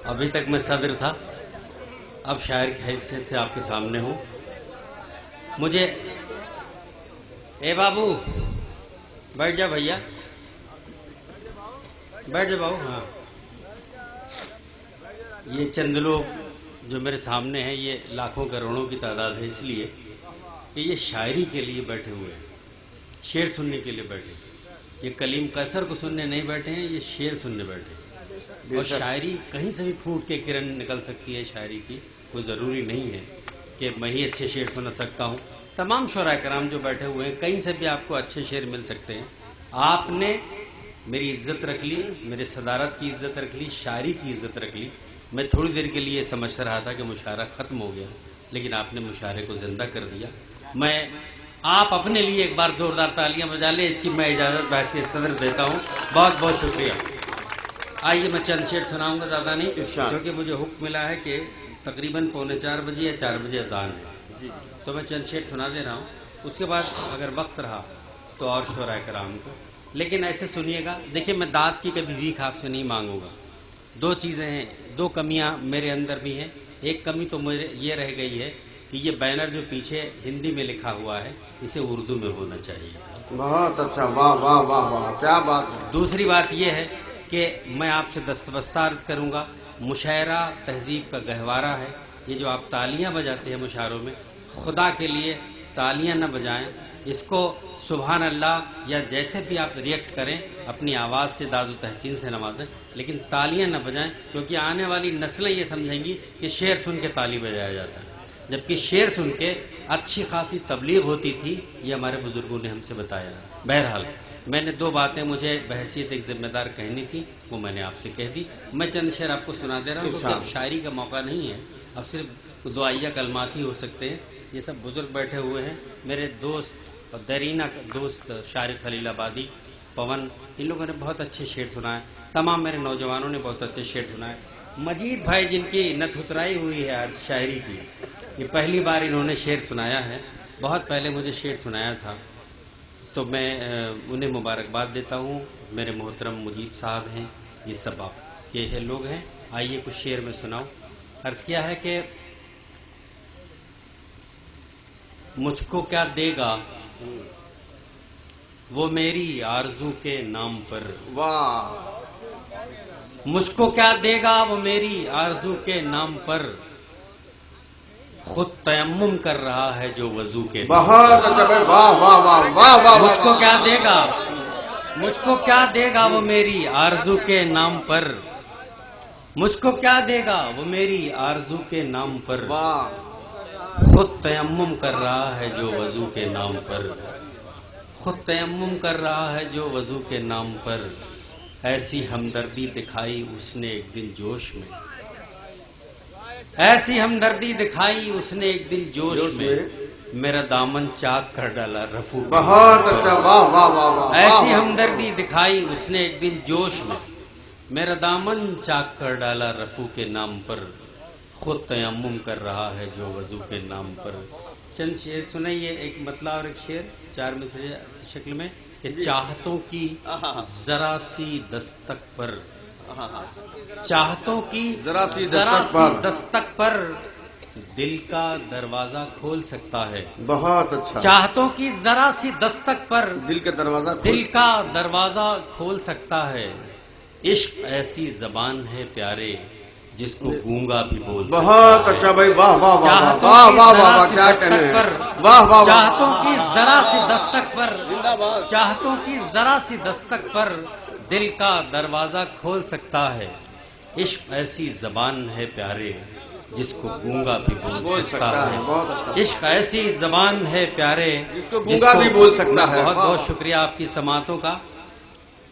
ابھی تک میں صدر تھا، اب شاعر کی حیثیت سے آپ کے سامنے ہوں. مجھے اے بابو بیٹھ جا بھیا، بیٹھ جا بابو. ہاں، یہ چند لوگ جو میرے سامنے ہیں یہ لاکھوں کروڑوں کی تعداد ہے، اس لیے کہ یہ شاعری کے لیے بیٹھے ہوئے ہیں، شعر سننے کے لیے بیٹھے. یہ کلیم قیصر کو سننے نہیں بیٹھے ہیں، یہ شعر سننے بیٹھے ہیں. اور شاعری کہیں سے بھی پھوٹ کے کرن نکل سکتی ہے. شاعری کی کوئی ضروری نہیں ہے کہ میں ہی اچھے شعر سنا سکتا ہوں. تمام شعراء کرام جو بیٹھے ہوئے ہیں کہیں سے بھی آپ کو اچھے شعر مل سکتے ہیں. آپ نے میری عزت رکھ لی، میرے صدارت کی عزت رکھ لی، شاعری کی عزت رکھ لی. میں تھوڑی دیر کے لیے سمجھ رہا تھا کہ مشاعرہ ختم ہو گیا، لیکن آپ نے مشاعرے کو زندہ کر دیا. میں آپ اپنے لیے ایک بار زوردار تالیاں بجا لیں، اس کی میں اجازت بحیثیت صدر دیتا ہوں. بہت بہت شکریہ. آئیے میں چند شعر سناؤں گا، زیادہ نہیں، کیونکہ مجھے حکم ملا ہے کہ تقریباً 3:45 بجے یا 4 بجے اذان ہے، تو میں چند شعر سنا دے رہا ہوں. اس کے بعد اگر وقت رہا تو اور شعراء کرام کو. لیکن ایسے سنیے گا، دیکھیں میں داد کی کبھی بھیک آپ سے نہیں مانگوں گا. دو چیزیں ہیں، دو کمیاں میرے اندر بھی ہیں. ایک کمی تو مجھے یہ رہ گئی ہے کہ یہ بینر جو پیچھے ہندی میں لکھا ہوا ہے اسے اردو میں ہونا چاہیے. بہت اچھا، واہ واہ واہ واہ، کیا بات ہے. دوسری بات یہ ہے کہ میں آپ سے دستبستہ عرض کروں گا، مشاعرہ تہذیب کا گہوارہ ہے. یہ جو آپ تالیاں بجاتے ہیں مشاعروں میں، خدا کے لیے تالیاں نہ بجائیں. اس کو سبحان اللہ یا جیسے بھی آپ ریئیکٹ کریں، اپنی آواز سے داد و تحسین سے نوازیں، لیکن تالیاں نہ بجائیں، کیونکہ آنے والی نسلیں یہ سمجھیں گی کہ شعر سن کے تالی بجایا جاتا ہے، جبکہ شعر سن کے اچھی خاصی تبلیغ ہوتی تھی. یہ ہمارے بزرگوں نے ہم سے بتایا. بہرحال میں نے دو باتیں مجھے بحیثیت ایک ذمہ دار کہنی تھی، وہ میں نے آپ سے کہہ دی. میں چند شعر آپ کو سنا دے رہا ہوں، کیونکہ اب شاعری کا موقع نہیں ہے، اب صرف دعائیہ کلمات ہی ہو سکتے ہیں. یہ سب بزرگ بیٹھے ہوئے ہیں، میرے دوست اور دیرینہ دوست شارق خلیل آبادی، پون، ان لوگوں نے بہت اچھے شعر سنائے. تمام میرے نوجوانوں نے بہت اچھے شعر سنائے. مجید بھائی جن کی نت اترائی ہوئی ہے آج شاعری کی، یہ پہلی بار انہوں نے شعر سنایا ہے. بہت پہلے مجھے شعر سنایا تھا، تو میں انہیں مبارکباد دیتا ہوں. میرے محترم مجیب صاحب ہیں، یہ سب آپ کے لوگ ہیں. آئیے کچھ شعر میں سناؤں. عرض کیا ہے کہ مجھ کو کیا دے گا وہ میری آرزو کے نام پر، واہ. مجھ کو کیا دے گا وہ میری آرزو کے نام پر، خود تیمم کر رہا ہے جو وضو کے نام پر. بہت اچھا بھائی، واہ واہ واہ واہ واہ. مجھ کو کیا دے گا، مجھ کو کیا دے گا وہ میری آرزو کے نام پر، مجھ کو کیا دے گا وہ میری آرزو کے نام پر، واہ. خود تیمم کر رہا ہے جو وضو کے نام پر، خود تیمم کر رہا ہے جو وضو کے نام پر. ایسی ہمدردی دکھائی اس نے ایک دن جوش میں، ایسی ہمدردی دکھائی اس نے ایک دن جوش میں، میرا دامن چاک کر ڈالا رفو. بہت اچھا، واہ واہ واہ واہ. ایسی ہمدردی دکھائی اس نے ایک دن جوش میں، میرا دامن چاک کر ڈالا رفو کے نام پر، خود تیمم کر رہا ہے جو وضو کے نام پر. چند شعر سنائیے، ایک مطلع اور ایک شعر 4 مصرے شکل میں. کہ چاہتوں کی ذرا سی دستک پر، چاہتوں کی ذرا سی دستک پر دل کا دروازہ کھول سکتا ہے. بہت اچھا. چاہتوں کی ذرا سی دستک پر دل کا دروازہ دل کا دروازہ کھول سکتا ہے. عشق ایسی زبان ہے پیارے جس کو گونگا بھی بول سکتا ہے. بہت اچھا بھائی، واہ واہ واہ واہ واہ واہ. کیا کہنے ہیں، واہ واہ. چاہتوں کی ذرا سی دستک پر، چاہتوں کی ذرا سی دستک پر دل کا دروازہ کھول سکتا ہے. عشق ایسی زبان ہے پیارے جس کو گونگا بھی بول سکتا ہے. عشق ایسی زبان ہے پیارے جس کو گونگا بھی بول سکتا ہے. بہت بہت شکریہ آپ کی سماعتوں کا.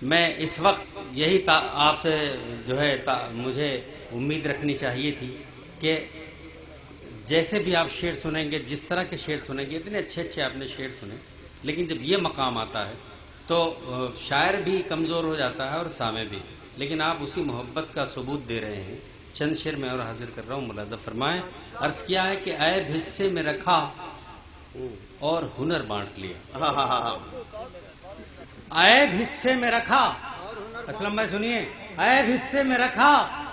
میں اس وقت یہی آپ سے جو ہے مجھے امید رکھنی چاہیے تھی کہ جیسے بھی آپ شعر سنیں گے، جس طرح کے شعر سنیں گے، اتنے اچھے اچھے آپ نے شعر سنے، لیکن جب یہ مقام آتا ہے تو شاعر بھی کمزور ہو جاتا ہے اور سامع بھی. لیکن آپ اسی محبت کا ثبوت دے رہے ہیں. چند شعر میں اور حاضر کر رہا ہوں، ملاحظہ فرمائیں. عرض کیا ہے کہ عیب حصے میں رکھا اور ہنر بانٹ لیا. عیب حصے میں رکھا، اسلم بھائی سنیے. عیب حصے میں رکھا